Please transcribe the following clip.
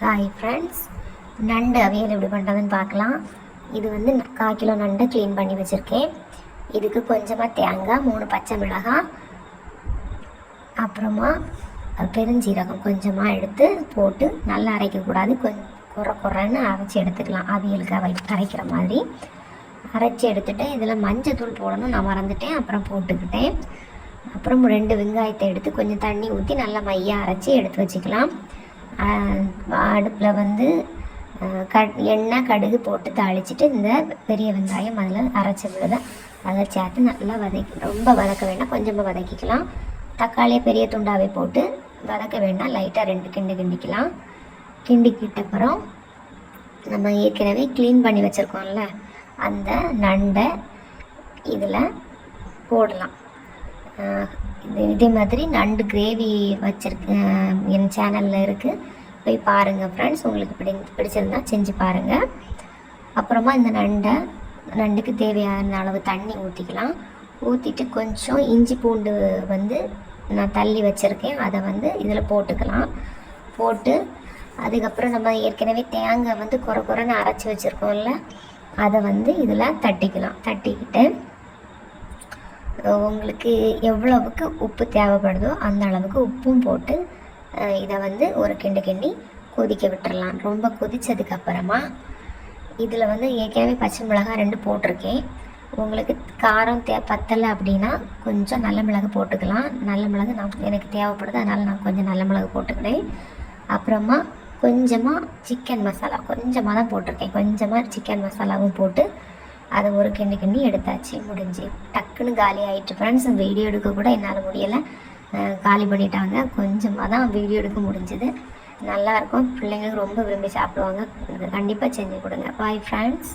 Hi friends, நண்டு அவியல் எப்படி பண்ணுறதுன்னு பார்க்கலாம். இது வந்து 1/4 கிலோ நண்டு க்ளீன் பண்ணி வச்சுருக்கேன். இதுக்கு கொஞ்சமாக தேங்காய், 3 பச்சை மிளகாய், அப்புறமா பெருஞ்சீரகம் கொஞ்சமாக எடுத்து போட்டு நல்லா அரைக்கக்கூடாது, கொஞ்சம் குறைன்னு அரைச்சி எடுத்துக்கலாம். அவியலுக்கு அரைக்கிற மாதிரி அரைச்சி எடுத்துகிட்டு இதில் மஞ்சத்தூள் போடணும், நான் மறந்துட்டேன், அப்புறம் போட்டுக்கிட்டேன். அப்புறம் 2 வெங்காயத்தை எடுத்து கொஞ்சம் தண்ணி ஊற்றி நல்லா மையாக அரைச்சி எடுத்து வச்சுக்கலாம். அடுப்பில் வந்து எண்ணெய் கடுகு போட்டு தாளிச்சிட்டு இந்த பெரிய வெங்காயம் அதில் அரைச்சி விழுத அதை சேர்த்து நல்லா ரொம்ப வதக்க வேண்டாம், கொஞ்சமாக வதக்கிக்கலாம். தக்காளியை பெரிய துண்டாவை போட்டு வதக்க வேண்டாம், லைட்டாக 2 கிண்டு கிண்டிக்கலாம். கிண்டிக்கிட்டப்புறம் நம்ம ஏற்கனவே க்ளீன் பண்ணி வச்சுருக்கோம்ல அந்த நண்டை இதில் போடலாம். இதே மாதிரி நண்டு கிரேவி வச்சுருக்கேன், என் சேனலில் இருக்குது, போய் பாருங்கள் ஃப்ரெண்ட்ஸ். உங்களுக்கு பிடிச்சிருந்தா செஞ்சு பாருங்கள். அப்புறமா இந்த நண்டுக்கு தேவையான அளவு தண்ணி ஊற்றிக்கலாம். ஊற்றிட்டு கொஞ்சம் இஞ்சி பூண்டு வந்து நான் தள்ளி வச்சுருக்கேன், அதை வந்து இதில் போட்டுக்கலாம். போட்டு அதுக்கப்புறம் நம்ம ஏற்கனவே தேங்காய் வந்து குறைன்னு அரைச்சி வச்சுருக்கோம்ல அதை வந்து இதில் தட்டிக்கலாம். தட்டிக்கிட்டு உங்களுக்கு எவ்வளவுக்கு உப்பு தேவைப்படுதோ அந்த அளவுக்கு உப்பும் போட்டு இதை வந்து ஒரு கிண்டி கொதிக்க விட்டுறலாம். ரொம்ப கொதித்ததுக்கப்புறமா இதில் வந்து ஏற்கனவே பச்சை மிளகாய் 2 போட்டிருக்கேன். உங்களுக்கு காரம் பத்தலை அப்படின்னா கொஞ்சம் நல்ல மிளகு போட்டுக்கலாம். நல்ல மிளகு எனக்கு தேவைப்படுது, அதனால் நான் கொஞ்சம் நல்ல மிளகு போட்டுக்கிறேன். அப்புறமா கொஞ்சமாக சிக்கன் மசாலா கொஞ்சமாக தான் போட்டிருக்கேன், கொஞ்சமாக சிக்கன் மசாலாவும் போட்டு அதை ஒரு கிண்டி எடுத்தாச்சு, முடிஞ்சு. டக்குன்னு காலி ஆகிட்டு ஃப்ரெண்ட்ஸ். வீடியோ எடுக்க கூட என்னால் முடியலை, காலி பண்ணிட்டாங்க. கொஞ்சமாக தான் வீடியோ எடுக்க முடிஞ்சது. நல்லாயிருக்கும், பிள்ளைங்களுக்கு ரொம்ப விரும்பி சாப்பிடுவாங்க. கண்டிப்பாக செஞ்சு கொடுங்க. Bye friends.